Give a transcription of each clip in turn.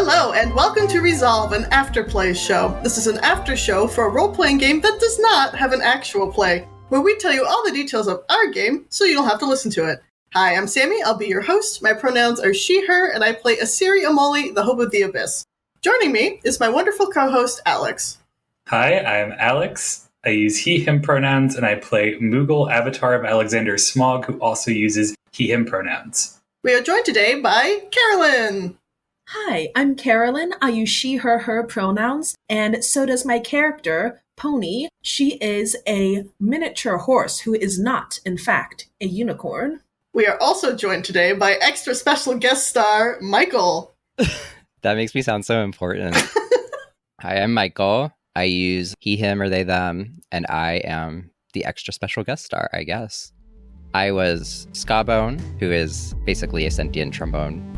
Hello, and welcome to Resolve, an afterplay show. This is an after show for a role-playing game that does not have an actual play, where we tell you all the details of our game so you don't have to listen to it. Hi, I'm Sammie, I'll be your host. My pronouns are she, her, and I play Asiri Amoli, the Hope of the Abyss. Joining me is my wonderful co-host, Alex. Hi, I'm Alex. I use he, him pronouns, and I play Moogle, avatar of Alexander Smog, who also uses he, him pronouns. We are joined today by Carolyn. Hi, I'm Carolyn. I use she, her pronouns, and so does my character, Pony. She is a miniature horse who is not, in fact, a unicorn. We are also joined today by extra special guest star, Michael. That makes me sound so important. Hi, I'm Michael. I use he, him, or they, them, and I am the extra special guest star, I guess. I was Skabone, who is basically a sentient trombone.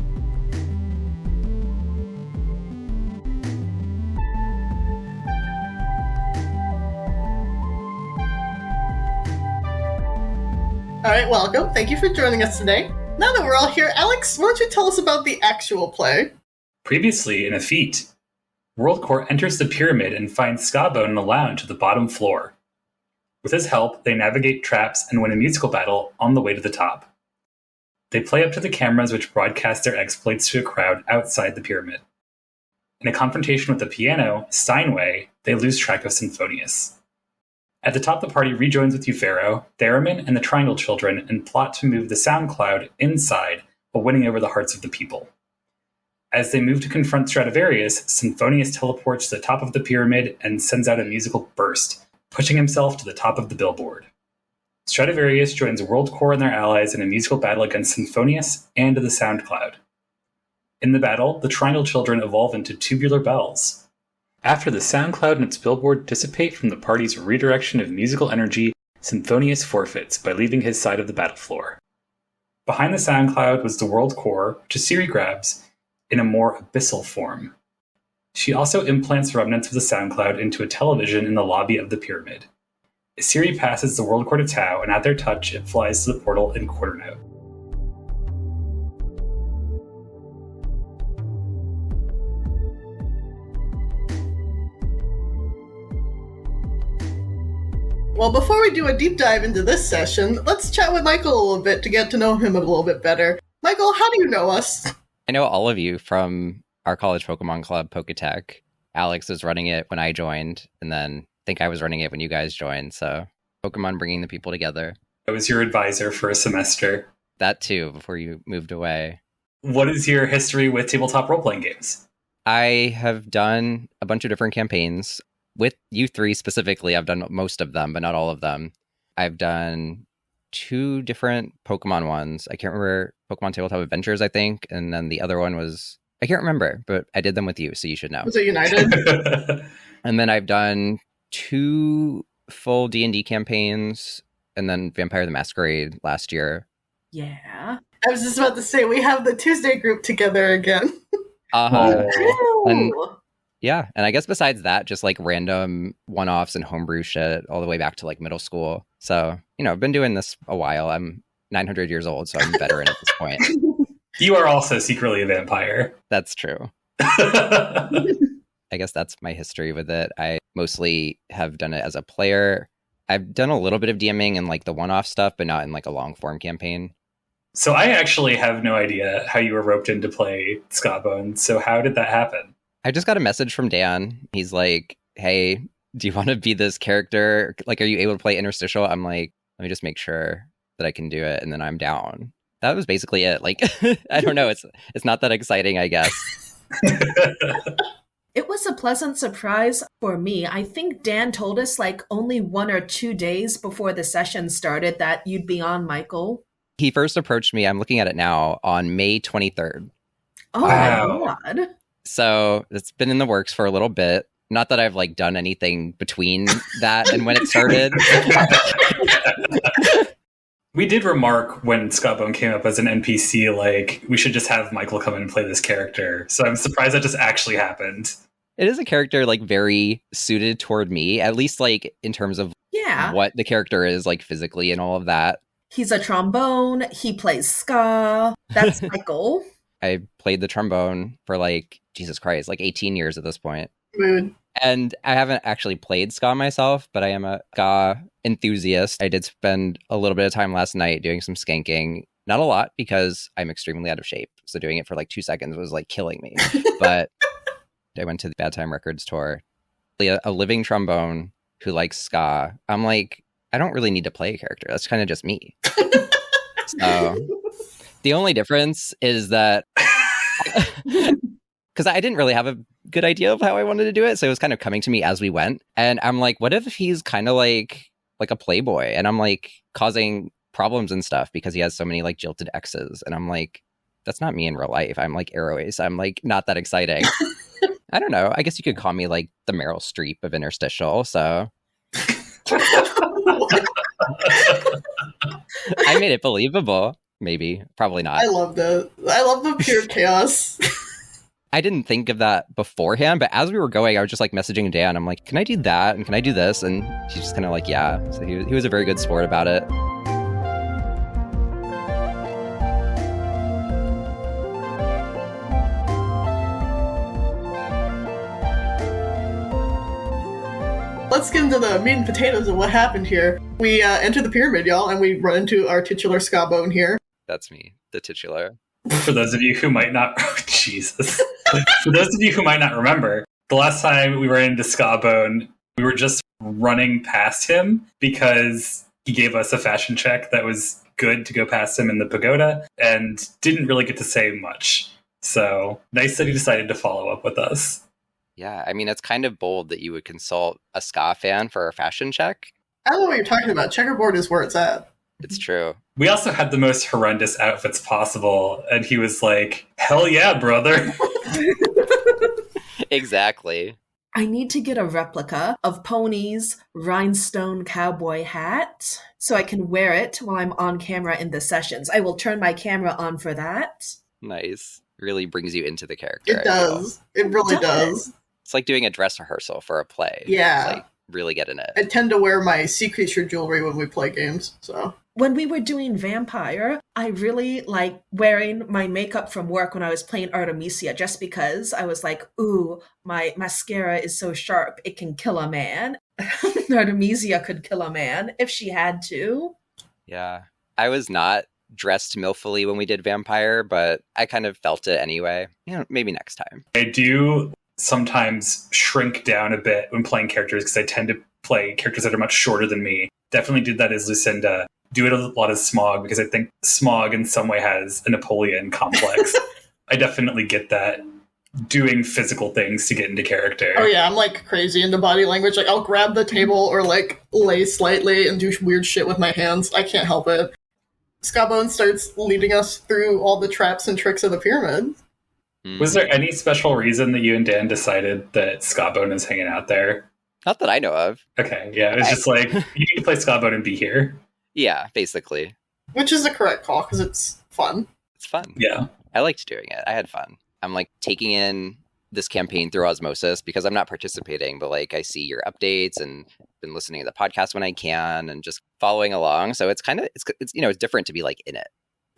All right, welcome. Thank you for joining us today. Now that we're all here, Alex, why don't you tell us about the actual play? Previously in EFFETE, WorldCorps enters the pyramid and finds Skabone in a lounge at the bottom floor. With his help, they navigate traps and win a musical battle on the way to the top. They play up to the cameras which broadcast their exploits to a crowd outside the pyramid. In a confrontation with the piano, Steinway, they lose track of Synthphonius. At the top, the party rejoins with Euphero, Theremin, and the Triangle Children and plot to move the sound cloud inside while winning over the hearts of the people. As they move to confront Stradivarius, Synthphonius teleports to the top of the pyramid and sends out a musical burst, pushing himself to the top of the billboard. Stradivarius joins WorldCorps and their allies in a musical battle against Synthphonius and the sound cloud. In the battle, the Triangle Children evolve into tubular bells. After the sound cloud and its billboard dissipate from the party's redirection of musical energy, Synthphonius forfeits by leaving his side of the battle floor. Behind the sound cloud was the WorldCorps, which Asiri grabs in a more abyssal form. She also implants remnants of the sound cloud into a television in the lobby of the pyramid. Asiri passes the WorldCorps to Tau, and at their touch, it flies to the portal in quarter note. Well, before we do a deep dive into this session, let's chat with Michael a little bit to get to know him a little bit better. Michael, how do you know us? I know all of you from our college Pokemon club, Poketech. Alex was running it when I joined, and then I think I was running it when you guys joined, so Pokemon bringing the people together. I was your advisor for a semester. That too, before you moved away. What is your history with tabletop role-playing games? I have done a bunch of different campaigns. With you three specifically, I've done most of them, but not all of them. I've done 2 different Pokemon ones. I can't remember, Pokemon Tabletop Adventures, I think, and then the other one was, I can't remember, but I did them with you, so you should know. Was it United? And then I've done 2 full D&D campaigns, and then Vampire the Masquerade last year. Yeah. I was just about to say, we have the Tuesday group together again. And yeah, and I guess besides that, just like random one-offs and homebrew shit all the way back to like middle school. So, I've been doing this a while. I'm 900 years old, so I'm a veteran at this point. You are also secretly a vampire. That's true. I guess that's my history with it. I mostly have done it as a player. I've done a little bit of DMing and like the one-off stuff, but not in like a long-form campaign. So I actually have no idea how you were roped in to play Skabone. So how did that happen? I just got a message from Dan. He's like, hey, do you want to be this character? Like, are you able to play interstitial? I'm like, let me just make sure that I can do it. And then I'm down. That was basically it. Like, I don't know. It's not that exciting, I guess. It was a pleasant surprise for me. I think Dan told us like only 1 or 2 days before the session started that you'd be on, Michael. He first approached me, I'm looking at it now, on May 23rd. Oh, Wow. my God. So it's been in the works for a little bit. Not that I've like done anything between that and when it started. We did remark when Skabone came up as an NPC, like, we should just have Michael come in and play this character. So I'm surprised that just actually happened. It is a character like very suited toward me, at least like in terms of what the character is like physically and all of that. He's a trombone. He plays ska. That's Michael. I played the trombone for like, Jesus Christ, like 18 years at this point. Mood. And I haven't actually played ska myself, but I am a ska enthusiast. I did spend a little bit of time last night doing some skanking. Not a lot, because I'm extremely out of shape. So doing it for like 2 seconds was like killing me. But I went to the Bad Time Records tour. A living trombone who likes ska. I'm like, I don't really need to play a character. That's kind of just me. So the only difference is that because I didn't really have a good idea of how I wanted to do it. So it was kind of coming to me as we went. And I'm like, what if he's kind of like a playboy? And I'm like causing problems and stuff because he has so many like jilted exes. And I'm like, that's not me in real life. I'm like Aroace. I'm like not that exciting. I don't know. I guess you could call me like the Meryl Streep of interstitial. So I made it believable. Maybe. Probably not. I love that. I love the pure chaos. I didn't think of that beforehand, but as we were going, I was just like messaging Dan. I'm like, can I do that? And can I do this? And he's just kind of like, yeah. So he was a very good sport about it. Let's get into the meat and potatoes of what happened here. We enter the pyramid, y'all, and we run into our titular Skabone here. That's me, the titular. For those of you who might not, Jesus. For those of you who might not remember, the last time we ran into Skabone, we were just running past him because he gave us a fashion check that was good to go past him in the pagoda and didn't really get to say much. So nice that he decided to follow up with us. Yeah, I mean, it's kind of bold that you would consult a ska fan for a fashion check. I don't know what you're talking about. Checkerboard is where it's at. It's true. We also had the most horrendous outfits possible, and he was like, hell yeah, brother. Exactly. I need to get a replica of Pony's rhinestone cowboy hat so I can wear it while I'm on camera in the sessions. I will turn my camera on for that. Nice. Really brings you into the character. It does. It really does. It's like doing a dress rehearsal for a play. Yeah. It's like really get in it. I tend to wear my sea creature jewelry when we play games, so. When we were doing Vampire, I really like wearing my makeup from work when I was playing Artemisia, just because I was like, ooh, my mascara is so sharp, it can kill a man. Artemisia could kill a man if she had to. Yeah. I was not dressed milfully when we did Vampire, but I kind of felt it anyway. You know, maybe next time. I do sometimes shrink down a bit when playing characters because I tend to play characters that are much shorter than me. Definitely did that as Lucinda. Do it a lot as Smog because I think Smog in some way has a Napoleon complex. I definitely get that. Doing physical things to get into character. Oh yeah, I'm like crazy into body language. Like I'll grab the table or like lay slightly and do weird shit with my hands. I can't help it. Skabone starts leading us through all the traps and tricks of the pyramid. Was there any special reason that you and Dan decided that Skabone is hanging out there? Not that I know of. Okay, yeah, it was just like, you need to play Skabone and be here. Yeah, basically. Which is the correct call, because it's fun. It's fun. Yeah. I liked doing it. I had fun. I'm like taking in this campaign through osmosis because I'm not participating, but like I see your updates and been listening to the podcast when I can and just following along. So it's kind of, it's you know, it's different to be like in it.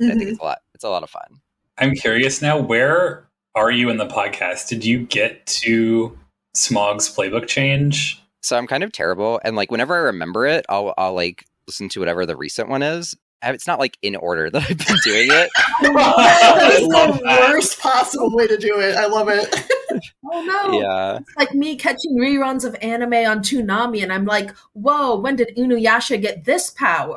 Mm-hmm. I think it's a lot of fun. I'm curious now, where are you in the podcast? Did you get to Smog's playbook change? So I'm kind of terrible. And like, whenever I remember it, I'll like listen to whatever the recent one is. It's not like in order that I've been doing it. That is the worst possible way to do it. I love it. Oh no. Yeah. It's like me catching reruns of anime on Toonami and I'm like, whoa, when did Inuyasha get this power?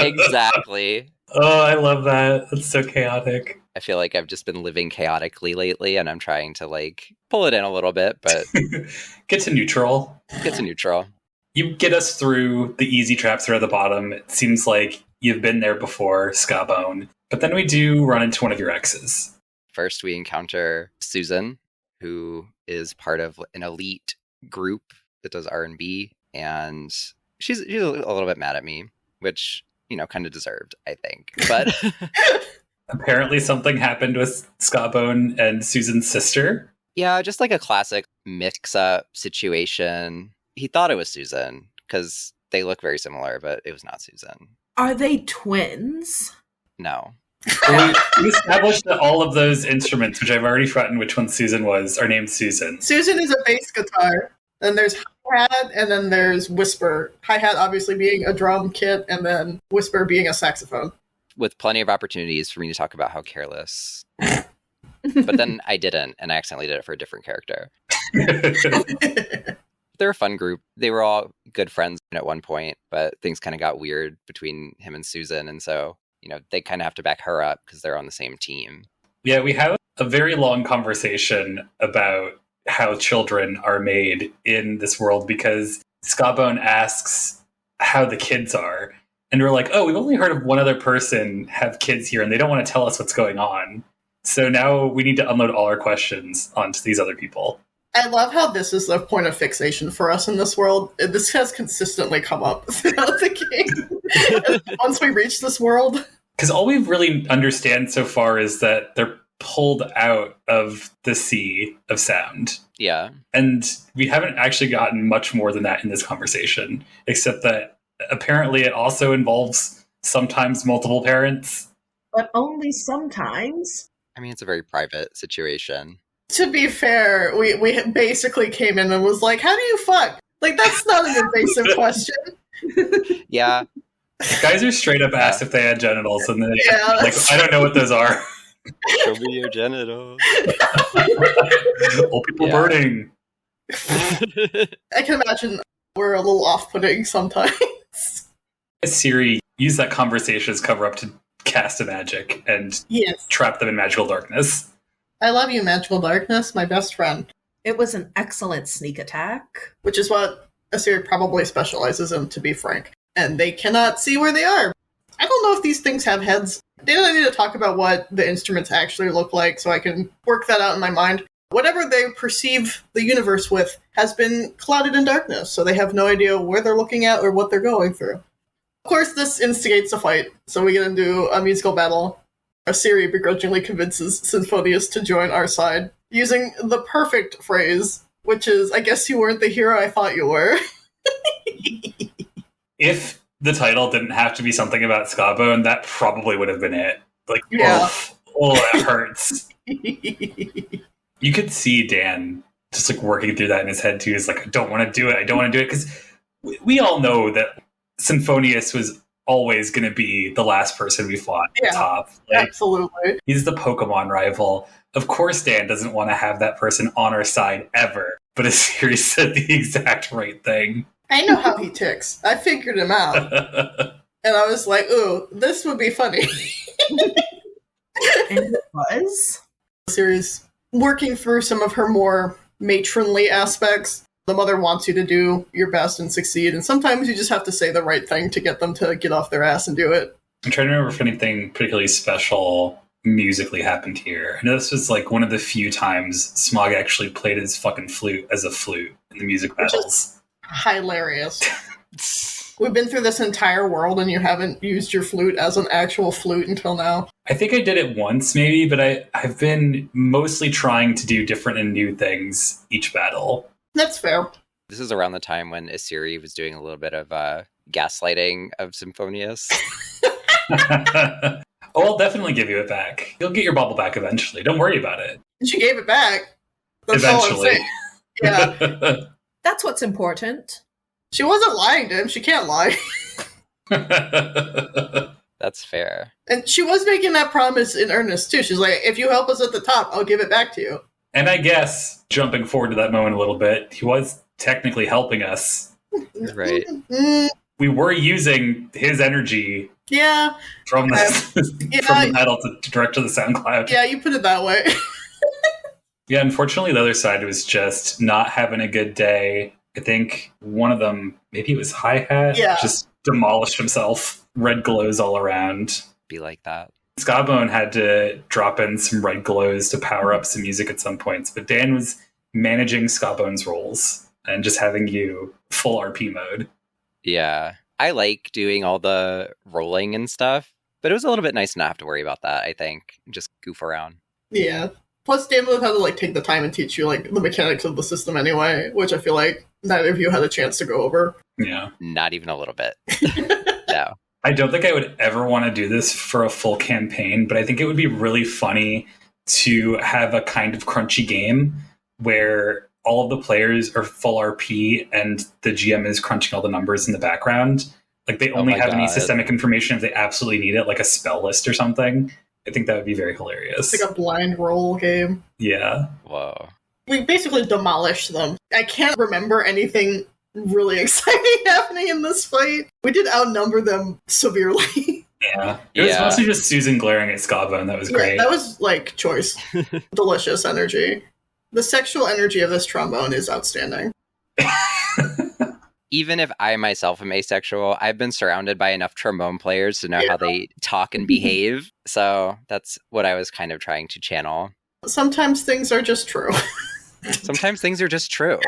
Exactly. Oh, I love that. It's so chaotic. I feel like I've just been living chaotically lately and I'm trying to like pull it in a little bit, but Get to neutral. You get us through the easy traps that are at the bottom. It seems like you've been there before, Skabone. But then we do run into one of your exes. First, we encounter Susan, who is part of an elite group that does R&B. And she's a little bit mad at me, which, you know, kind of deserved, I think. But apparently something happened with Skabone and Susan's sister. Yeah, just like a classic mix-up situation. He thought it was Susan because they look very similar, but it was not Susan. Are they twins? No. We established that all of those instruments, which I've already forgotten which one Susan was, are named Susan. Susan is a bass guitar. Then there's hi-hat, and then there's whisper. Hi-hat obviously being a drum kit, and then whisper being a saxophone. With plenty of opportunities for me to talk about how careless. But then I didn't, and I accidentally did it for a different character. They're a fun group. They were all good friends at one point, but things kind of got weird between him and Susan, and so, they kind of have to back her up because they're on the same team. Yeah, we have a very long conversation about how children are made in this world because Skabone asks how the kids are. And we're like, oh, we've only heard of one other person have kids here and they don't want to tell us what's going on. So now we need to unload all our questions onto these other people. I love how this is the point of fixation for us in this world. This has consistently come up throughout the game. Once we reach this world. Because all we really understand so far is that they're pulled out of the sea of sound. Yeah. And we haven't actually gotten much more than that in this conversation, except that apparently it also involves sometimes multiple parents. But only sometimes. I mean, it's a very private situation. To be fair, we basically came in and was like, how do you fuck? Like, that's not an invasive question. Yeah. Guys are straight up asked if they had genitals, and then I don't know what those are. Show me your genitals. Old people burning. I can imagine we're a little off-putting sometimes. Siri used that conversation as cover up to cast a magic and trap them in magical darkness. I love you, magical darkness, my best friend. It was an excellent sneak attack. Which is what Siri probably specializes in, to be frank. And they cannot see where they are. I don't know if these things have heads. Dan and I need to talk about what the instruments actually look like so I can work that out in my mind. Whatever they perceive the universe with has been clouded in darkness, so they have no idea where they're looking at or what they're going through. Of course, this instigates a fight, so we get into a musical battle. Siri begrudgingly convinces Synthphonius to join our side, using the perfect phrase, which is, I guess you weren't the hero I thought you were. If the title didn't have to be something about Skabone, that probably would have been it. Like, oh, that hurts. You could see Dan just like working through that in his head too. He's like, I don't want to do it. Because we all know that Synthphonius was always going to be the last person we fought at the top. Like, absolutely. He's the Pokemon rival. Of course, Dan doesn't want to have that person on our side ever. But a series said the exact right thing. I know how he ticks. I figured him out. And I was like, ooh, this would be funny. And it was. The series working through some of her more matronly aspects. The mother wants you to do your best and succeed, and sometimes you just have to say the right thing to get them to get off their ass and do it. I'm trying to remember if anything particularly special musically happened here. I know this was like one of the few times Smog actually played his fucking flute as a flute in the music battles. Hilarious. We've been through this entire world and you haven't used your flute as an actual flute until now. I think I did it once maybe, but I've been mostly trying to do different and new things each battle. That's fair. This is around the time when Asiri was doing a little bit of gaslighting of Synthphonius. Oh, I'll definitely give you it back. You'll get your bubble back eventually. Don't worry about it. She gave it back. That's eventually. Yeah. That's what's important. She wasn't lying to him. She can't lie. That's fair. And she was making that promise in earnest, too. She's like, if you help us at the top, I'll give it back to you. And I guess, jumping forward to that moment a little bit, he was technically helping us. Right. We were using his energy from the metal to direct to the SoundCloud. Yeah, you put it that way. Yeah, unfortunately, the other side was just not having a good day. I think one of them, maybe it was Hi-Hat, just demolished himself. Red glows all around. Be like that. Skabone had to drop in some red glows to power up some music at some points, but Dan was managing Skabone's rolls and just having you full RP mode. Yeah, I like doing all the rolling and stuff, but it was a little bit nice not have to worry about that, I think. Just goof around. Yeah. Plus, Dan would have to take the time and teach you the mechanics of the system anyway, which I feel like neither of you had a chance to go over. Yeah. Not even a little bit. No. I don't think I would ever want to do this for a full campaign, but I think it would be really funny to have a kind of crunchy game where all of the players are full RP and the GM is crunching all the numbers in the background. Like they only have any systemic information if they absolutely need it, like a spell list or something. I think that would be very hilarious. It's like a blind roll game. Yeah. Whoa. We basically demolished them. I can't remember anything really exciting happening in this fight. We did outnumber them severely. Yeah. It was mostly just Susan glaring at Skabone. That was great. Yeah, that was like choice. Delicious energy. The sexual energy of this trombone is outstanding. Even if I myself am asexual, I've been surrounded by enough trombone players to know how they talk and behave. So that's what I was kind of trying to channel. Sometimes things are just true. Sometimes things are just true.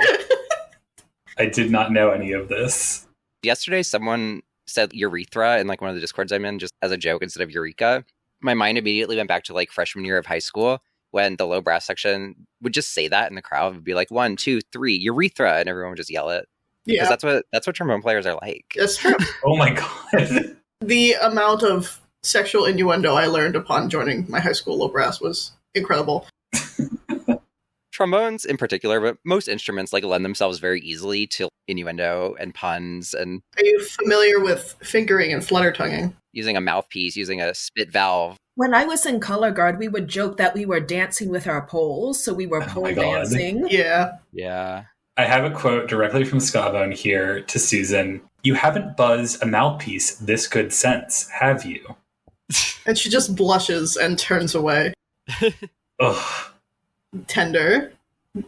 I did not know any of this. Yesterday, someone said urethra in like one of the Discords I'm in, just as a joke instead of eureka. My mind immediately went back to like freshman year of high school when the low brass section would just say that in the crowd. It would be like 1, 2, 3, urethra, and everyone would just yell it. Yeah, because that's what trombone players are like. That's true. Oh my god. The amount of sexual innuendo I learned upon joining my high school low brass was incredible. Trombones in particular, but most instruments like lend themselves very easily to innuendo and puns. And are you familiar with fingering and flutter tonguing? Using a mouthpiece, using a spit valve. When I was in color guard, we would joke that we were dancing with our poles, so we were pole dancing. Yeah. Yeah. I have a quote directly from Skabone here to Susan. You haven't buzzed a mouthpiece this good sense, have you? And she just blushes and turns away. Ugh. Tender.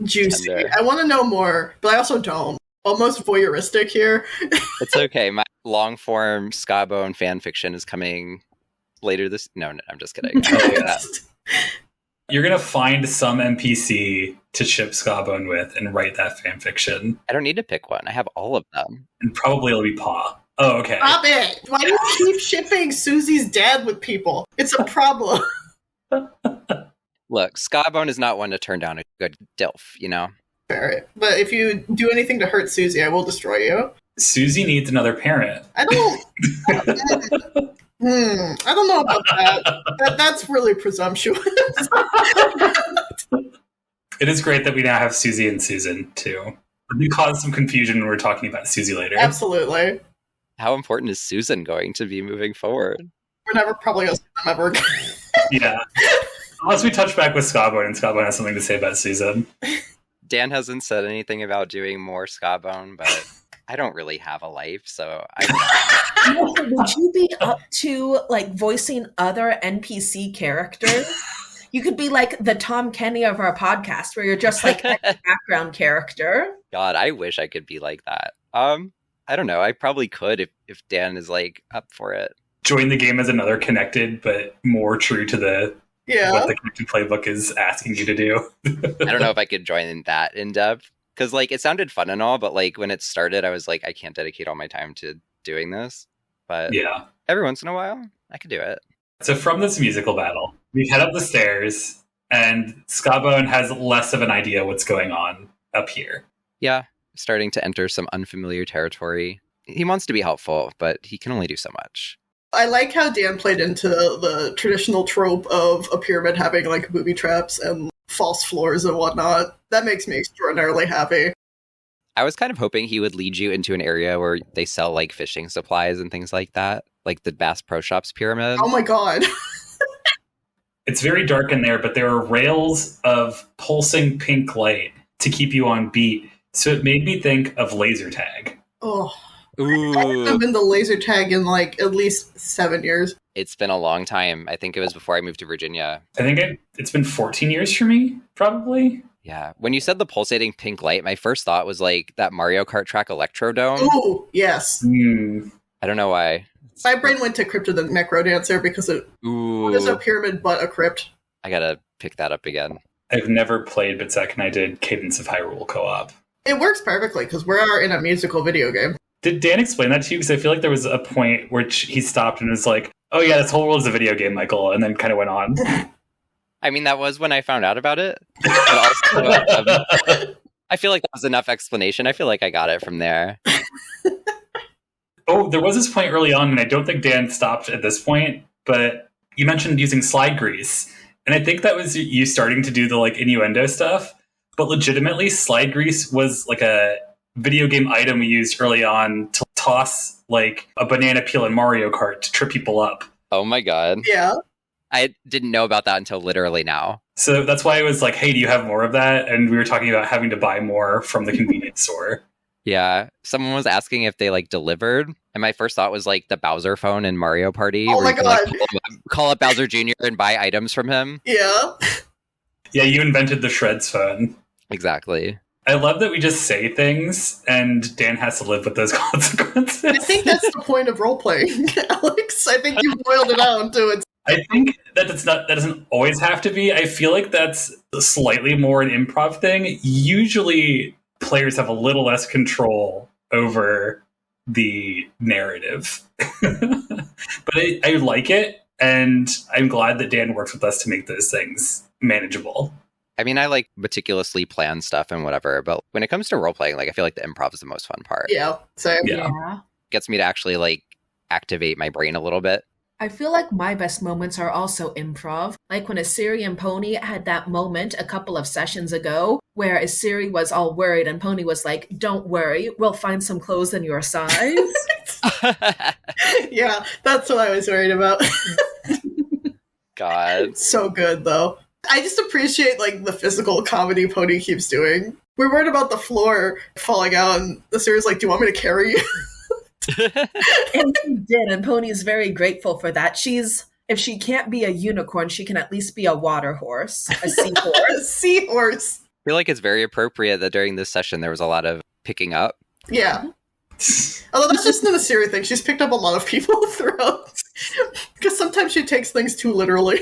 Juicy. Tender. I want to know more, but I also don't. Almost voyeuristic here. It's okay. My long-form Skabone fan fiction is coming later this... No, I'm just kidding. You're going to find some NPC to ship Skabone with and write that fan fiction. I don't need to pick one. I have all of them. And probably it'll be Paw. Oh, okay. Stop it! Why do you keep shipping Susie's dad with people? It's a problem. Look, Skabone is not one to turn down a good DILF, you know? Fair. But if you do anything to hurt Susie, I will destroy you. Susie needs another parent. I don't... I don't know about that. That's really presumptuous. It is great that we now have Susie and Susan, too. We caused some confusion when we're talking about Susie later. Absolutely. How important is Susan going to be moving forward? We're never probably going to see them ever again. Yeah. Unless we touch back with Skabone and Skabone has something to say about Susan. Dan hasn't said anything about doing more Skabone, but I don't really have a life, so Would you be up to like voicing other NPC characters? You could be like the Tom Kenny of our podcast, where you're just like a background character. God, I wish I could be like that. I don't know. I probably could if Dan is like up for it. Join the game as another connected, but more true to what the connected playbook is asking you to do. I don't know if I could join that in depth because like it sounded fun and all, but like when it started, I was like, I can't dedicate all my time to doing this. But yeah, every once in a while, I could do it. So from this musical battle, we head up the stairs, and Skabone has less of an idea what's going on up here. Yeah, starting to enter some unfamiliar territory. He wants to be helpful, but he can only do so much. I like how Dan played into the traditional trope of a pyramid having like booby traps and false floors and whatnot. That makes me extraordinarily happy. I was kind of hoping he would lead you into an area where they sell like fishing supplies and things like that, like the Bass Pro Shops pyramid. Oh my god. It's very dark in there, but there are rails of pulsing pink light to keep you on beat. So it made me think of laser tag. Oh. Ooh. I haven't been to laser tag in like at least 7 years. It's been a long time. I think it was before I moved to Virginia. I think it's been 14 years for me, probably. Yeah. When you said the pulsating pink light, my first thought was like that Mario Kart track Electrodome. Ooh, yes. I don't know why. My brain went to Crypt of the Necrodancer because it was a pyramid but a crypt. I gotta pick that up again. I've never played, but Zach and I did Cadence of Hyrule co-op. It works perfectly because we are in a musical video game. Did Dan explain that to you? Because I feel like there was a point where he stopped and was like, oh yeah, this whole world is a video game, Michael, and then kind of went on. I mean, that was when I found out about it. But also, I feel like that was enough explanation. I feel like I got it from there. Oh, there was this point early on, and I don't think Dan stopped at this point, but you mentioned using slide grease. And I think that was you starting to do the like innuendo stuff. But legitimately, slide grease was like a video game item we used early on to toss like a banana peel in Mario Kart to trip people up. Oh my god. Yeah. I didn't know about that until literally now. So that's why I was like, hey, do you have more of that? And we were talking about having to buy more from the convenience store. Yeah. Someone was asking if they like delivered. And my first thought was like the Bowser phone in Mario Party. Oh where my you can, god. like, call up Bowser Jr. and buy items from him. Yeah. Yeah, you invented the Shreds phone. Exactly. I love that we just say things and Dan has to live with those consequences. I think that's the point of role-playing, Alex. I think you boiled it down to it. I think that that doesn't always have to be. I feel like that's slightly more an improv thing. Usually players have a little less control over the narrative. But I like it, and I'm glad that Dan works with us to make those things manageable. I mean, I like meticulously plan stuff and whatever, but when it comes to role playing, like I feel like the improv is the most fun part. Yeah, same. Yeah. Gets me to actually like activate my brain a little bit. I feel like my best moments are also improv. Like when Asiri and Pony had that moment a couple of sessions ago where Asiri was all worried and Pony was like, don't worry, we'll find some clothes in your size. Yeah, that's what I was worried about. God. So good, though. I just appreciate, like, the physical comedy Pony keeps doing. We're worried about the floor falling out, and the series like, do you want me to carry you? And she did, and Pony is very grateful for that. If she can't be a unicorn, she can at least be a water horse, a seahorse. A seahorse. I feel like it's very appropriate that during this session there was a lot of picking up. Yeah. Although that's just not a Siri thing. She's picked up a lot of people throughout. Because sometimes she takes things too literally.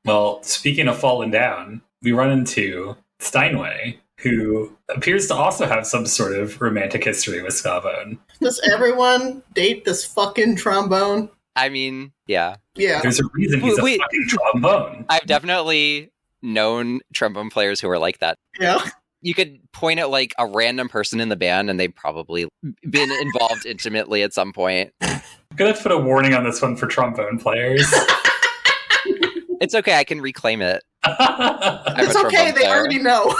Well, speaking of falling down, we run into Steinway, who appears to also have some sort of romantic history with Skabone. Does everyone date this fucking trombone? I mean, yeah. Yeah. There's a reason he's a fucking trombone. I've definitely known trombone players who are like that. Yeah. You could point at like a random person in the band and they've probably been involved intimately at some point. I'm gonna put a warning on this one for trombone players. It's okay, I can reclaim it. It's okay, they already know.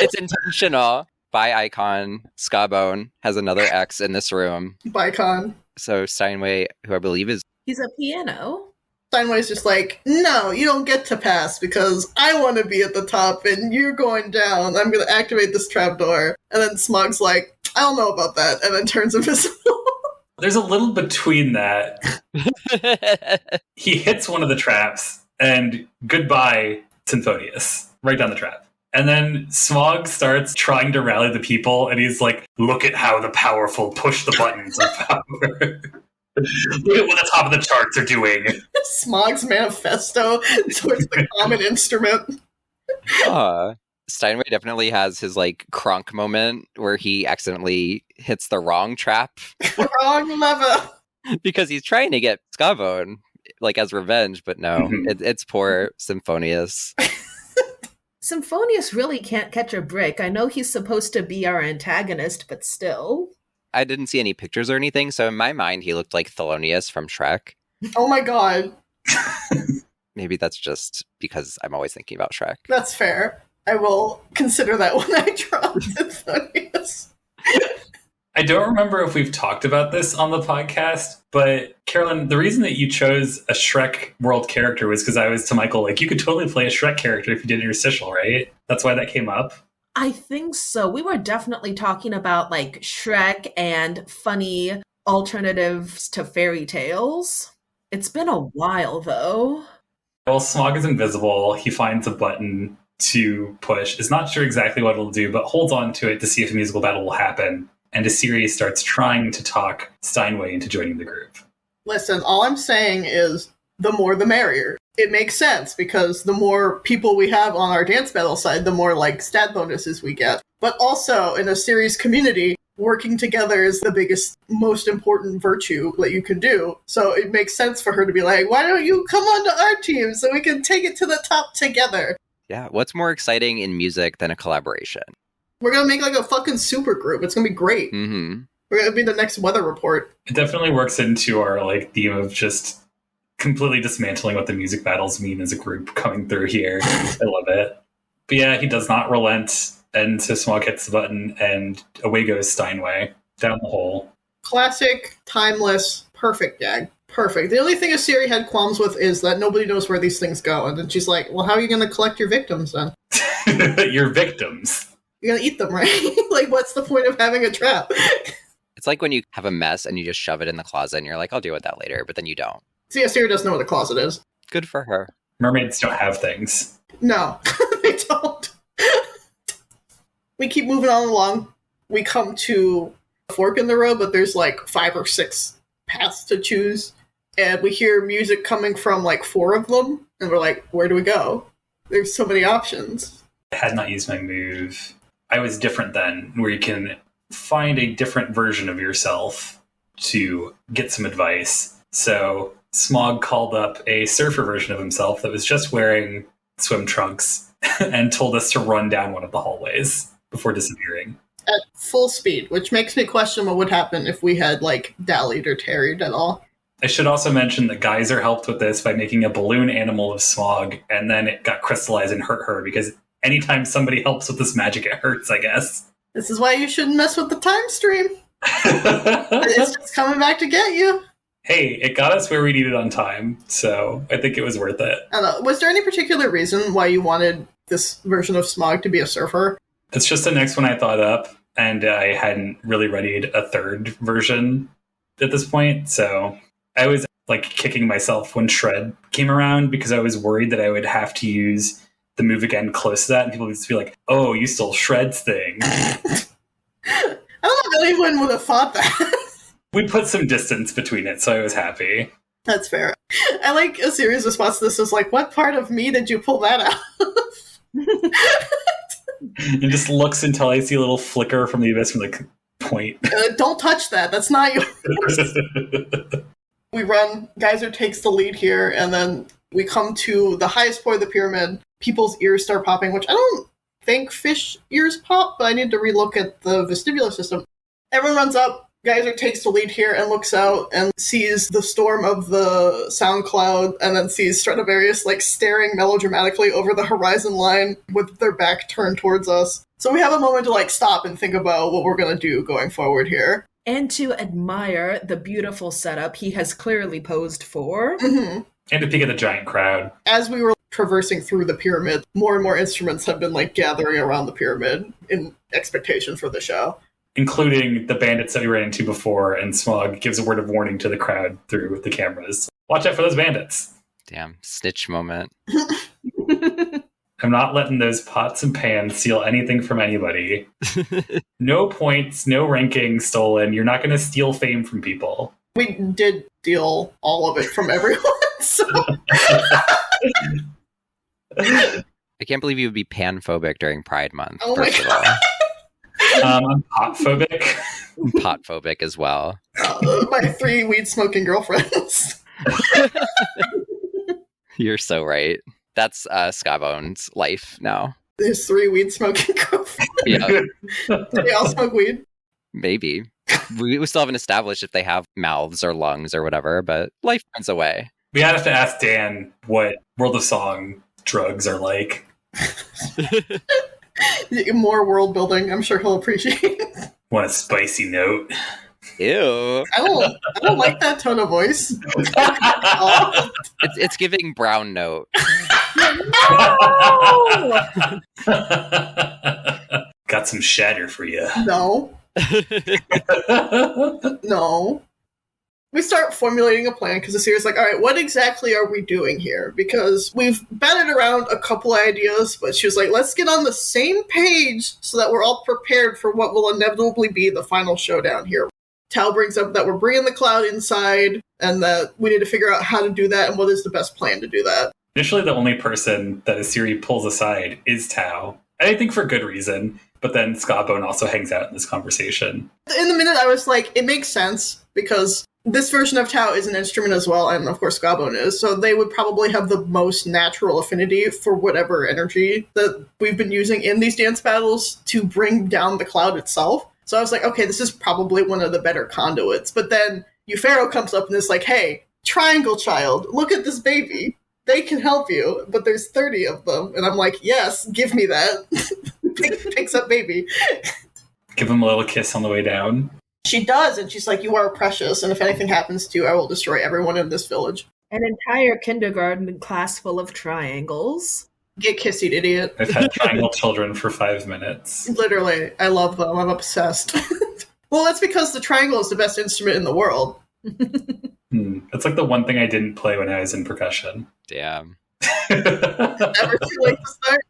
It's intentional. By Icon, Skabone has another X in this room. Bicon. So Steinway, who I believe is... He's a piano. Steinway's just like, no, you don't get to pass because I want to be at the top and you're going down. I'm going to activate this trapdoor. And then Smog's like, I don't know about that. And then turns invisible. There's a little between that. He hits one of the traps and goodbye, Synthphonius. Right down the trap. And then Smog starts trying to rally the people and he's like, look at how the powerful push the buttons of power. Look at what the top of the charts are doing. Smog's manifesto towards the common instrument. Steinway definitely has his like Kronk moment where he accidentally hits the wrong trap. Wrong lever. Because he's trying to get Skabone like as revenge, but no, it's poor Synthphonius. Synthphonius really can't catch a break. I know he's supposed to be our antagonist, but still. I didn't see any pictures or anything, so in my mind, he looked like Thelonious from Shrek. Oh my god. Maybe that's just because I'm always thinking about Shrek. That's fair. I will consider that when I draw Synthphonius. I don't remember if we've talked about this on the podcast, but Carolyn, the reason that you chose a Shrek world character was because I was to Michael, like, you could totally play a Shrek character if you did interstitial, right? That's why that came up. I think so. We were definitely talking about like Shrek and funny alternatives to fairy tales. It's been a while though. Well, Smog is invisible. He finds a button to push. Is not sure exactly what it'll do, but holds on to it to see if a musical battle will happen. And Asiri starts trying to talk Steinway into joining the group. Listen, all I'm saying is the more the merrier. It makes sense because the more people we have on our dance battle side, the more like stat bonuses we get. But also in a series community, working together is the biggest, most important virtue that you can do. So it makes sense for her to be like, why don't you come onto our team so we can take it to the top together? Yeah, what's more exciting in music than a collaboration? We're going to make like a fucking super group. It's going to be great. Mm-hmm. We're going to be the next weather report. It definitely works into our like theme of just completely dismantling what the music battles mean as a group coming through here. I love it. But yeah, he does not relent, and so Smog hits the button, and away goes Steinway down the hole. Classic, timeless, perfect gag. Perfect. The only thing Asiri had qualms with is that nobody knows where these things go. And then she's like, well, how are you going to collect your victims then? Your victims. You're going to eat them, right? Like, what's the point of having a trap? It's like when you have a mess and you just shove it in the closet and you're like, I'll deal with that later, but then you don't. See, Asiri doesn't know where the closet is. Good for her. Mermaids don't have things. No, they don't. We keep moving on along. We come to a fork in the road, but there's like 5 or 6 paths to choose. And we hear music coming from like 4 of them. And we're like, where do we go? There's so many options. I had not used my move. I was different then, where you can find a different version of yourself to get some advice. So Smog called up a surfer version of himself that was just wearing swim trunks and told us to run down one of the hallways before disappearing. At full speed, which makes me question what would happen if we had like dallied or tarried at all. I should also mention that Geyser helped with this by making a balloon animal of Smog, and then it got crystallized and hurt her, because anytime somebody helps with this magic, it hurts, I guess. This is why you shouldn't mess with the time stream. It's just coming back to get you. Hey, it got us where we needed on time, so I think it was worth it. I don't know. Was there any particular reason why you wanted this version of Smog to be a surfer? It's just the next one I thought up, and I hadn't really readied a third version at this point, so I was like kicking myself when Shred came around because I was worried that I would have to use the move again close to that, and people would just be like, oh, you stole Shred's thing. I don't know if anyone would have thought that. We put some distance between it, so I was happy. That's fair. I like a serious response to this is like, what part of me did you pull that out? And just looks until I see a little flicker from the abyss from the point. Don't touch that. That's not yours. We run. Geyser takes the lead here, and then we come to the highest point of the pyramid. People's ears start popping, which I don't think fish ears pop, but I need to relook at the vestibular system. Everyone runs up. Geyser takes the lead here and looks out and sees the storm of the sound cloud, and then sees Stradivarius like staring melodramatically over the horizon line with their back turned towards us. So we have a moment to like stop and think about what we're going to do going forward here. And to admire the beautiful setup he has clearly posed for. Mm-hmm. And to peek at the giant crowd. As we were traversing through the pyramid, more and more instruments have been like gathering around the pyramid in expectation for the show. Including the bandits that we ran into before, and Smog gives a word of warning to the crowd through the cameras. Watch out for those bandits. Damn, snitch moment. I'm not letting those pots and pans steal anything from anybody. No points, no ranking stolen. You're not going to steal fame from people. We did steal all of it from everyone, so... I can't believe you would be panphobic during Pride Month, first of all. I'm pot-phobic. Pot-phobic as well. My 3 weed-smoking girlfriends. You're so right. That's Skabone's life now. His 3 weed-smoking girlfriends. Yeah. Do they all smoke weed? Maybe. We still haven't established if they have mouths or lungs or whatever, but life finds a way. We have to ask Dan what World of Song drugs are like. More world building, I'm sure he'll appreciate. Want a spicy note? Ew. I don't like that tone of voice. It's giving brown note. No! Got some shatter for you. No. No. We start formulating a plan because the series like, all right, what exactly are we doing here? Because we've batted around a couple ideas, but she was like, let's get on the same page so that we're all prepared for what will inevitably be the final showdown here. Tao brings up that we're bringing the cloud inside and that we need to figure out how to do that and what is the best plan to do that. Initially, the only person that Asiri pulls aside is Tao. I think for good reason, but then Skabone also hangs out in this conversation. In the minute, I was like, it makes sense because this version of Tao is an instrument as well, and of course Skabone is, so they would probably have the most natural affinity for whatever energy that we've been using in these dance battles to bring down the cloud itself. So I was like, okay, this is probably one of the better conduits. But then Euphero comes up and is like, hey, triangle child, look at this baby. They can help you, but there's 30 of them. And I'm like, yes, give me that. Picks up baby. Give him a little kiss on the way down. She does, and she's like, you are precious, and if anything happens to you, I will destroy everyone in this village. An entire kindergarten class full of triangles. Get kissied, idiot. I've had triangle children for 5 minutes. Literally, I love them. I'm obsessed. Well, that's because the triangle is the best instrument in the world. That's like the one thing I didn't play when I was in percussion. Damn. Never too late to start.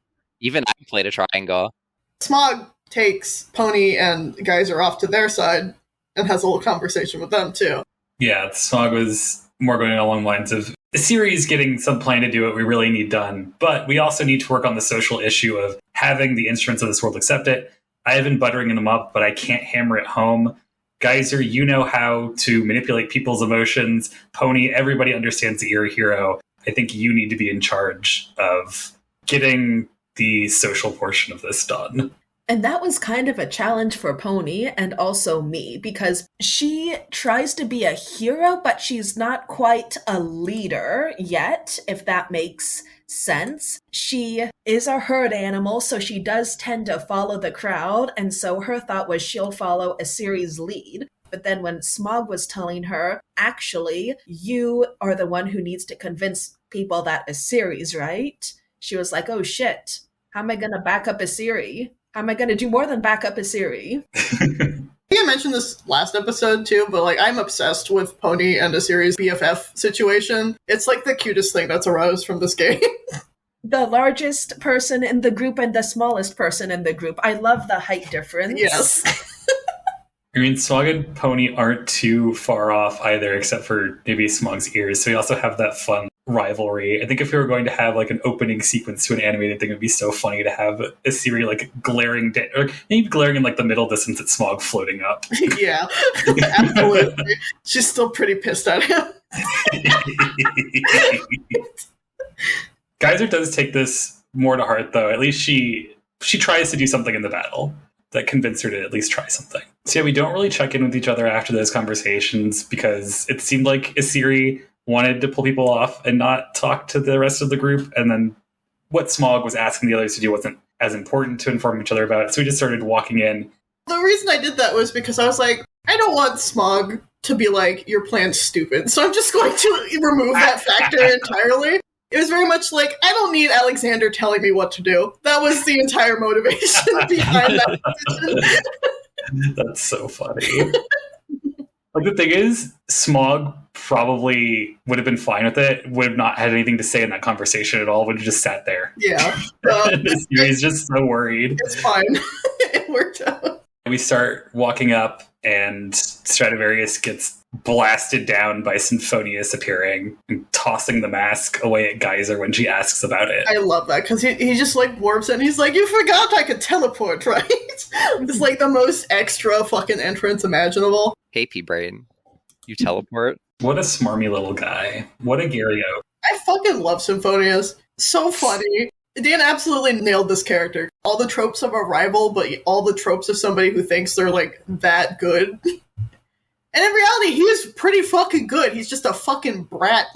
Even I played a triangle. Smog takes Pony and Geyser off to their side and has a little conversation with them, too. Yeah, Smog was more going along the lines of the series getting some plan to do what we really need done, but we also need to work on the social issue of having the instruments of this world accept it. I have been buttering them up, but I can't hammer it home. Geyser, you know how to manipulate people's emotions. Pony, everybody understands that you're a hero. I think you need to be in charge of getting the social portion of this done. And that was kind of a challenge for Pony and also me, because she tries to be a hero, but she's not quite a leader yet, if that makes sense. She is a herd animal, so she does tend to follow the crowd, and so her thought was she'll follow a series lead. But then when Smog was telling her, actually, you are the one who needs to convince people that a series, right? She was like, oh shit, how am I going to back up a series? How am I going to do more than back up a series? I mentioned this last episode too, but like I'm obsessed with Pony and a series BFF situation. It's like the cutest thing that's arose from this game. The largest person in the group and the smallest person in the group. I love the height difference. Yes. I mean, Smog and Pony aren't too far off either, except for maybe Smog's ears. So we also have that fun rivalry. I think if we were going to have like an opening sequence to an animated thing, it would be so funny to have a series like glaring, or maybe glaring in like the middle distance at Smog floating up. Yeah, absolutely. She's still pretty pissed at him. Geyser does take this more to heart, though. At least she tries to do something in the battle that convinced her to at least try something. So yeah, we don't really check in with each other after those conversations because it seemed like Isiri wanted to pull people off and not talk to the rest of the group. And then what Smog was asking the others to do wasn't as important to inform each other about. So we just started walking in. The reason I did that was because I was like, I don't want Smog to be like, your plan's stupid. So I'm just going to remove that factor entirely. It was very much like, I don't need Alexander telling me what to do. That was the entire motivation behind that decision. That's so funny. Like, the thing is, Smog probably would have been fine with it, would have not had anything to say in that conversation at all, would have just sat there. Yeah. He's just so worried. It's fine. It worked out. We start walking up, and Stradivarius gets blasted down by Synthphonius appearing and tossing the mask away at Geyser when she asks about it. I love that, because he just, like, warps it, and he's like, you forgot I could teleport, right? It's, like, the most extra fucking entrance imaginable. Hey, P-Brain. You teleport? What a smarmy little guy. What a Gario. I fucking love Synthphonius. So funny. Dan absolutely nailed this character. All the tropes of a rival, but all the tropes of somebody who thinks they're, like, that good. And in reality, he is pretty fucking good. He's just a fucking brat.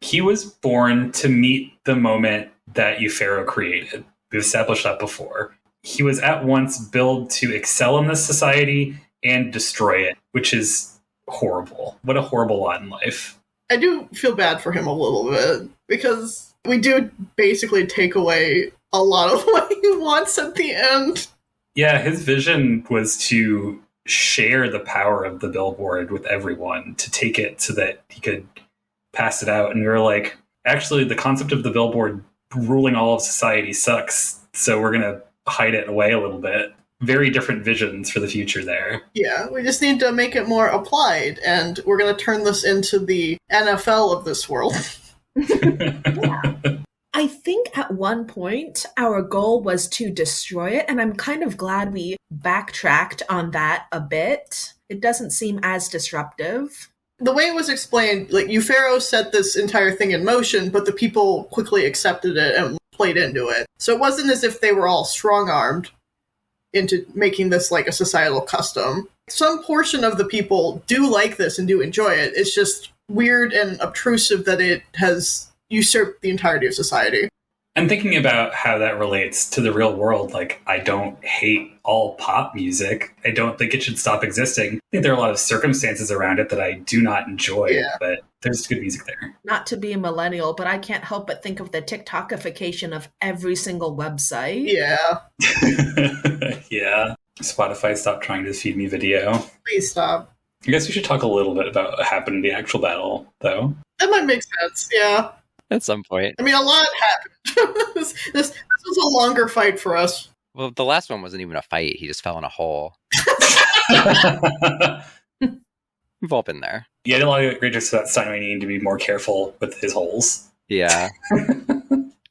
He was born to meet the moment that Euphero created. We've established that before. He was at once billed to excel in this society and destroy it, which is horrible. What a horrible lot in life. I do feel bad for him a little bit, because we do basically take away a lot of what he wants at the end. Yeah, his vision was to share the power of the billboard with everyone, to take it so that he could pass it out. And we were like, actually, the concept of the billboard ruling all of society sucks, so we're going to hide it away a little bit. Very different visions for the future there. Yeah, we just need to make it more applied, and we're going to turn this into the NFL of this world. Yeah. I think at one point our goal was to destroy it, and I'm kind of glad we backtracked on that a bit. It doesn't seem as disruptive. The way it was explained, like, Euphero set this entire thing in motion, but the people quickly accepted it and played into it. So it wasn't as if they were all strong-armed. into making this like a societal custom. Some portion of the people do like this and do enjoy it. It's just weird and obtrusive that it has usurped the entirety of society. And thinking about how that relates to the real world, like, I don't hate all pop music. I don't think it should stop existing. I think there are a lot of circumstances around it that I do not enjoy, but there's good music there. Not to be a millennial, but I can't help but think of the TikTokification of every single website. Yeah. Yeah. Spotify, stop trying to feed me video. Please stop. I guess we should talk a little bit about what happened in the actual battle, though. That might make sense, yeah. At some point. I mean, a lot happened. this was a longer fight for us. Well, the last one wasn't even a fight. He just fell in a hole. We've all been there. You had a lot of great jokes about Steinway needing to be more careful with his holes. Yeah.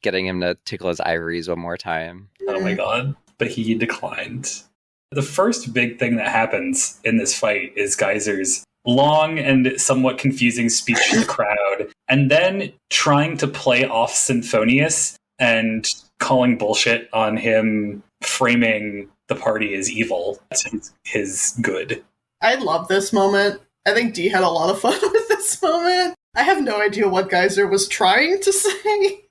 Getting him to tickle his ivories one more time. Oh my god. But he declined. The first big thing that happens in this fight is Geyser's long and somewhat confusing speech to the crowd, and then trying to play off Synthphonius and calling bullshit on him framing the party as evil to his good. I love this moment. I think Dee had a lot of fun with this moment. I have no idea what Geyser was trying to say.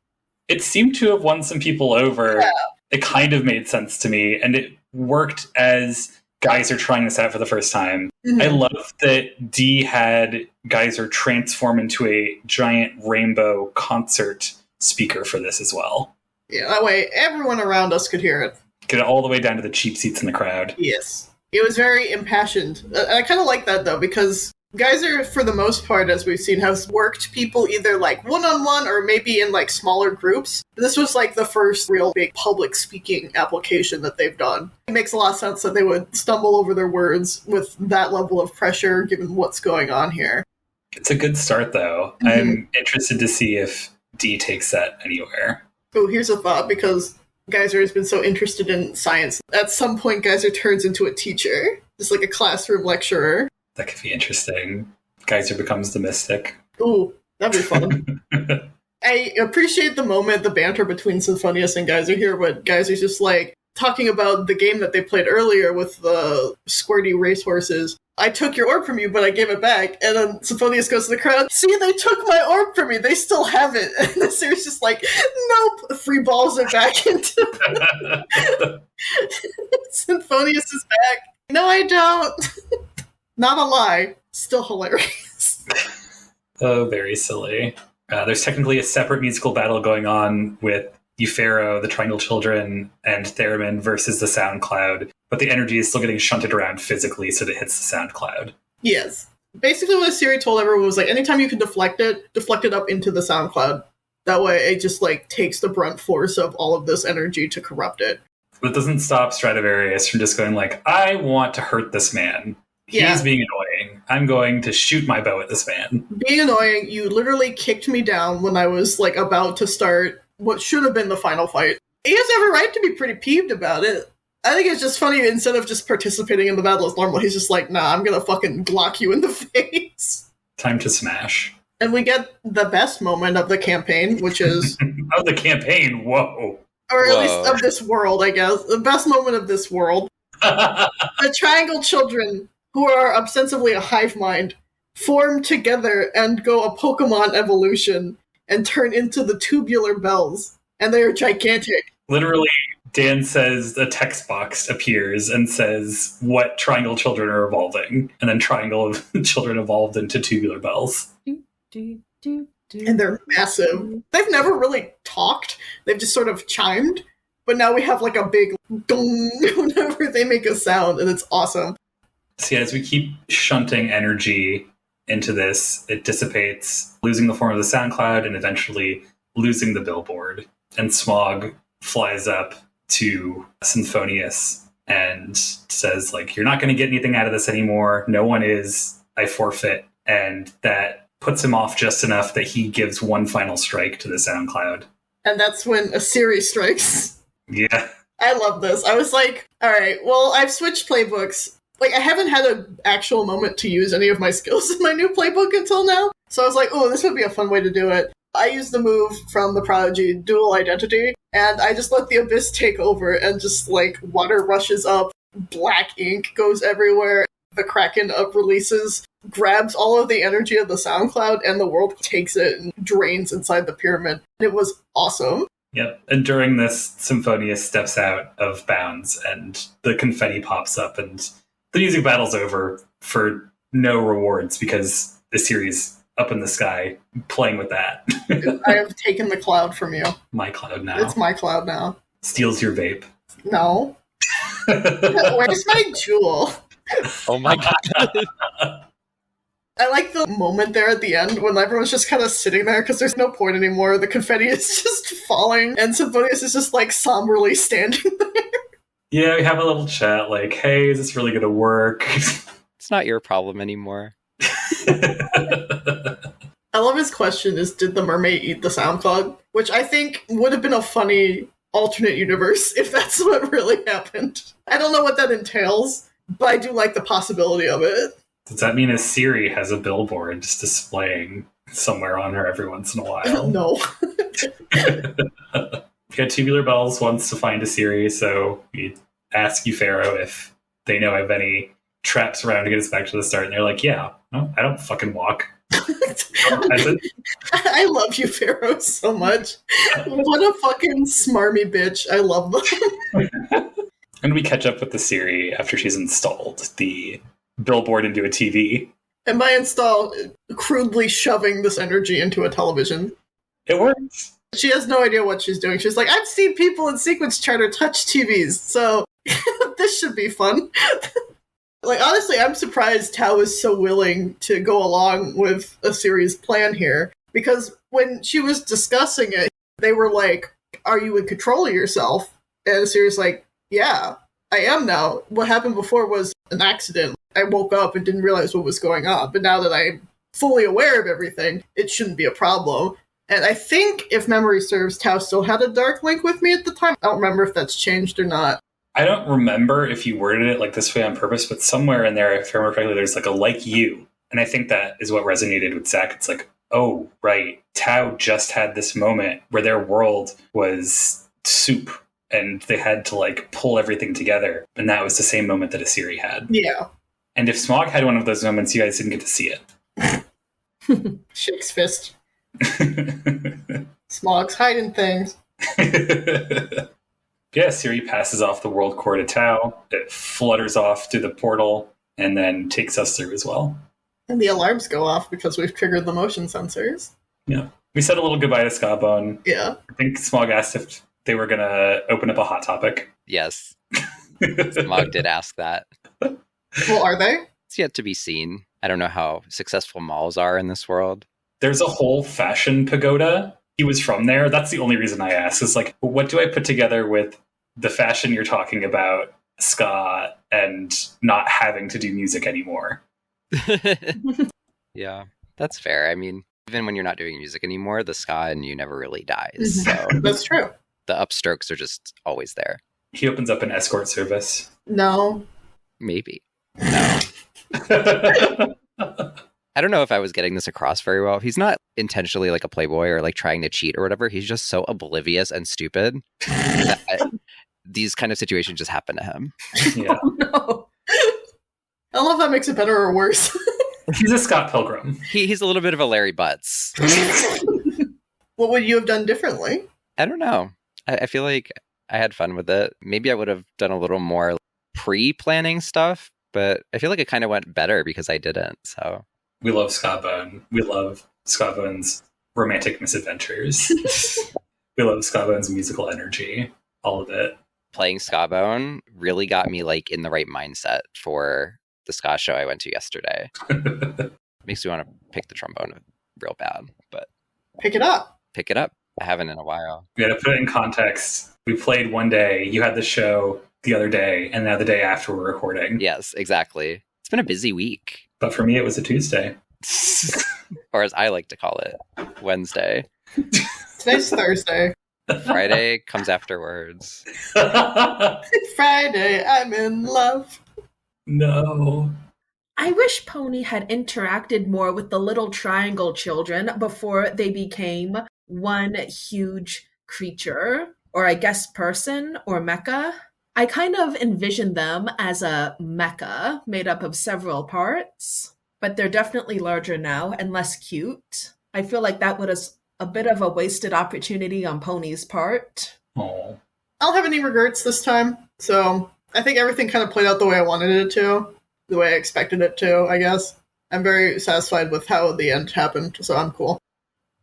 It seemed to have won some people over. Yeah. It kind of made sense to me, and it worked as Geyser trying this out for the first time. Mm-hmm. I love that Dee had Geyser transform into a giant rainbow concert speaker for this as well. Yeah, that way everyone around us could hear it. Get it all the way down to the cheap seats in the crowd. Yes. It was very impassioned. I kind of like that, though, because Geyser, for the most part, as we've seen, has worked people either like one-on-one or maybe in like smaller groups. This was like the first real big public speaking application that they've done. It makes a lot of sense that they would stumble over their words with that level of pressure, given what's going on here. It's a good start, though. Mm-hmm. I'm interested to see if Dee takes that anywhere. Oh, here's a thought, because Geyser has been so interested in science. At some point, Geyser turns into a teacher, just like a classroom lecturer. That could be interesting. Geyser becomes the mystic. Ooh, that'd be fun. I appreciate the moment, the banter between Synthphonius and Geyser here, but Geyser's just like talking about the game that they played earlier with the squirty racehorses. I took your orb from you, but I gave it back. And then Synthphonius goes to the crowd, see, they took my orb from me. They still have it. And the series just like, nope, free balls it back into Synthphonius is back. No, I don't. Not a lie. Still hilarious. Oh, very silly. There's technically a separate musical battle going on with Euphero, the Triangle Children, and Theremin versus the Sound Cloud, but the energy is still getting shunted around physically so that it hits the Sound Cloud. Yes. Basically what Siri told everyone was like, anytime you can deflect it up into the Sound Cloud. That way it just like takes the brunt force of all of this energy to corrupt it. But it doesn't stop Stradivarius from just going like, I want to hurt this man. He's being annoying. I'm going to shoot my bow at this man. Being annoying, you literally kicked me down when I was like about to start what should have been the final fight. He has every right to be pretty peeved about it. I think it's just funny, instead of just participating in the battle as normal, he's just like, nah, I'm gonna fucking Glock you in the face. Time to smash. And we get the best moment of the campaign, which is... Of the campaign? Whoa. Or at least of this world, I guess. The best moment of this world. The Triangle Children, who are ostensibly a hive mind, form together and go a Pokemon evolution and turn into the Tubular Bells. And they are gigantic. Literally, Dan says a text box appears and says what Triangle Children are evolving. And then Triangle Children evolved into Tubular Bells. And they're massive. They've never really talked. They've just sort of chimed. But now we have like a big dong whenever they make a sound, and it's awesome. So yeah, as we keep shunting energy into this, it dissipates, losing the form of the sound cloud and eventually losing the billboard. And Smog flies up to Synthphonius and says, like, you're not going to get anything out of this anymore. No one is. I forfeit. And that puts him off just enough that he gives one final strike to the sound cloud. And that's when a series strikes. Yeah. I love this. I was like, all right, well, I've switched playbooks. Like, I haven't had an actual moment to use any of my skills in my new playbook until now. So I was like, oh, this would be a fun way to do it. I used the move from the Prodigy, Dual Identity, and I just let the Abyss take over and just, like, water rushes up, black ink goes everywhere, the Kraken up releases, grabs all of the energy of the sound cloud, and the world takes it and drains inside the pyramid. It was awesome. Yep. And during this, Synthphonius steps out of bounds, and the confetti pops up, and the music battle's over for no rewards because the series up in the sky playing with that. I have taken the cloud from you. My cloud now. It's my cloud now. Steals your vape. No. Where's my jewel? Oh my god. I like the moment there at the end when everyone's just kind of sitting there because there's no point anymore. The confetti is just falling, and Synthphonius is just, like, somberly standing there. Yeah, we have a little chat like, hey, is this really going to work? It's not your problem anymore. I love his question is, did the mermaid eat the sound cloud? Which I think would have been a funny alternate universe if that's what really happened. I don't know what that entails, but I do like the possibility of it. Does that mean a Siri has a billboard just displaying somewhere on her every once in a while? No. Yeah, Tubular Bells wants to find a Siri, so we ask Eupharo if they know of any traps around to get us back to the start, and they're like, yeah, no, I don't fucking walk. I love Eupharo so much. What a fucking smarmy bitch. I love them. And we catch up with the Siri after she's installed the billboard into a TV. And by install, crudely shoving this energy into a television. It works. She has no idea what she's doing. She's like, I've seen people in Sequence Charter touch TVs, so this should be fun. Like, honestly, I'm surprised Tao is so willing to go along with a series plan here, because when she was discussing it, they were like, are you in control of yourself? And the series like, yeah, I am now. What happened before was an accident. I woke up and didn't realize what was going on, but now that I'm fully aware of everything, it shouldn't be a problem. And I think, if memory serves, Tao still had a dark link with me at the time. I don't remember if that's changed or not. I don't remember if you worded it like this way on purpose, but somewhere in there, if I remember correctly, there's like a like you. And I think that is what resonated with Zach. It's like, oh, right. Tao just had this moment where their world was soup and they had to like pull everything together. And that was the same moment that Asiri had. Yeah. And if Smog had one of those moments, you guys didn't get to see it. Shakes fist. Smog's hiding things. Yeah, Siri passes off the WorldCorps to Tao. It flutters off through the portal and then takes us through as well. And the alarms go off because we've triggered the motion sensors. Yeah. We said a little goodbye to Skabone. Yeah. I think Smog asked if they were going to open up a hot topic. Yes. Smog did ask that. Well, are they? It's yet to be seen. I don't know how successful malls are in this world. There's a whole fashion pagoda. He was from there. That's the only reason I asked. Is like, what do I put together with the fashion you're talking about, ska, and not having to do music anymore? Yeah, that's fair. I mean, even when you're not doing music anymore, the ska in you never really dies. So That's true. the upstrokes are just always there. He opens up an escort service. No. Maybe. No. I don't know if I was getting this across very well. He's not intentionally like a playboy or like trying to cheat or whatever. He's just so oblivious and stupid that these kind of situations just happen to him. Yeah. Oh, no. I don't know if that makes it better or worse. He's a Scott Pilgrim. He's a little bit of a Larry Butts. What would you have done differently? I don't know. I feel like I had fun with it. Maybe I would have done a little more pre-planning stuff, but I feel like it kind of went better because I didn't. So We love Skabone. We love Skabone's romantic misadventures. We love Skabone's musical energy. All of it. playing Skabone really got me like in the right mindset for the ska show I went to yesterday. Makes me want to pick the trombone real bad, but Pick it up. pick it up. I haven't in a while. We got to put it in context. We played one day, you had the show the other day, and now the day after we're recording. Yes, exactly. It's been a busy week. But for me, it was a Tuesday. Or as I like to call it, Wednesday. Today's Thursday. Friday comes afterwards. Friday, I'm in love. No. I wish Pony had interacted more with the little triangle children before they became one huge creature, or I guess person, or mecha. I kind of envisioned them as a mecha made up of several parts, but they're definitely larger now and less cute. I feel like that was a bit of a wasted opportunity on Pony's part. Oh. I don't have any regrets this time, so I think everything kind of played out the way I wanted it to, the way I expected it to, I guess. I'm very satisfied with how the end happened, so I'm cool.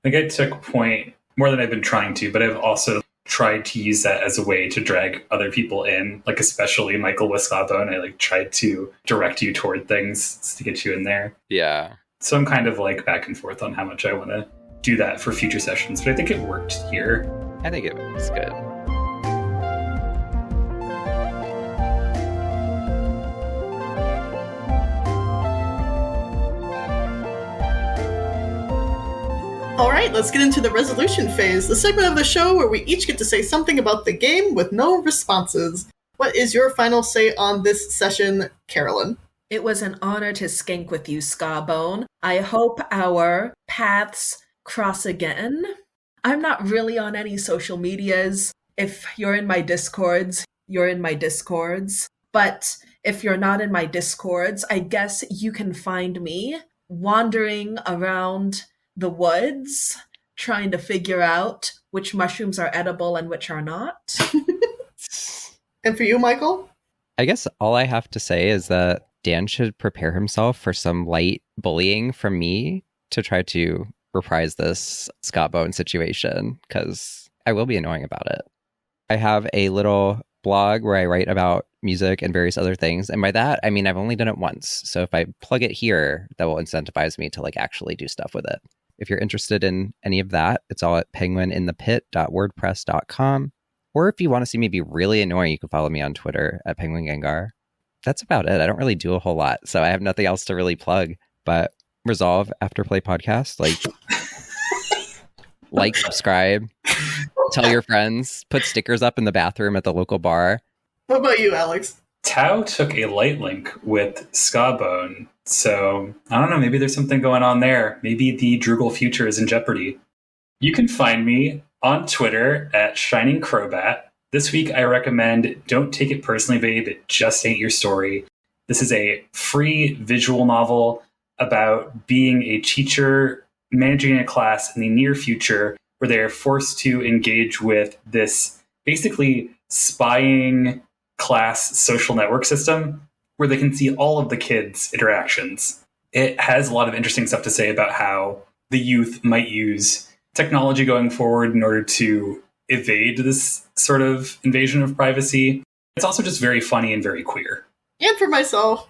I think I took point more than I've been trying to, but I've also tried to use that as a way to drag other people in, like especially Michael with Skabone. I tried to direct you toward things to get you in there. Yeah. So I'm kind of back and forth on how much I want to do that for future sessions, but I think it worked here. I think it was good. Alright, let's get into the resolution phase, the segment of the show where we each get to say something about the game with no responses. What is your final say on this session, Carolyn? It was an honor to skank with you, Skabone. I hope our paths cross again. I'm not really on any social medias. If you're in my Discords, you're in my Discords. But if you're not in my Discords, I guess you can find me wandering around the woods, trying to figure out which mushrooms are edible and which are not. And for you, Michael? I guess all I have to say is that Dan should prepare himself for some light bullying from me to try to reprise this Skabone situation, because I will be annoying about it. I have a little blog where I write about music and various other things, and by that, I mean I've only done it once, so if I plug it here, that will incentivize me to actually do stuff with it. If you're interested in any of that, it's all at penguininthepit.wordpress.com. Or if you want to see me be really annoying, you can follow me on Twitter at penguingengar. That's about it. I don't really do a whole lot, so I have nothing else to really plug. But Resolve Afterplay Podcast, subscribe, tell your friends, put stickers up in the bathroom at the local bar. What about you, Alex? Tao took a light link with Skabone, so I don't know, maybe there's something going on there. Maybe the Droogle future is in jeopardy. You can find me on Twitter at Shining Crowbat. This week I recommend Don't Take It Personally, Babe, It Just Ain't Your Story. This is a free visual novel about being a teacher managing a class in the near future where they are forced to engage with this basically spying class social network system where they can see all of the kids' interactions. It has a lot of interesting stuff to say about how the youth might use technology going forward in order to evade this sort of invasion of privacy. It's also just very funny and very queer. And for myself,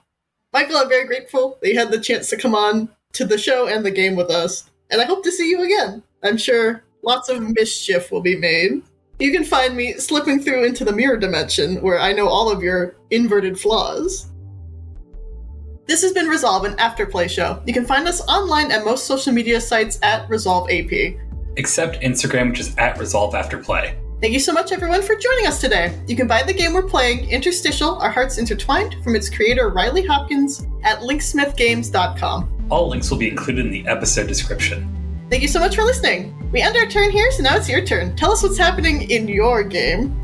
Michael, I'm very grateful that you had the chance to come on to the show and the game with us, and I hope to see you again. I'm sure lots of mischief will be made. You can find me slipping through into the mirror dimension, where I know all of your inverted flaws. This has been Resolve, an Afterplay show. You can find us online at most social media sites at ResolveAP. Except Instagram, which is at Resolve Afterplay. Thank you so much, everyone, for joining us today. You can buy the game we're playing, Interstitial, Our Hearts Intertwined, from its creator Riley Hopkins at linksmithgames.com. All links will be included in the episode description. Thank you so much for listening. We end our turn here, so now it's your turn. Tell us what's happening in your game.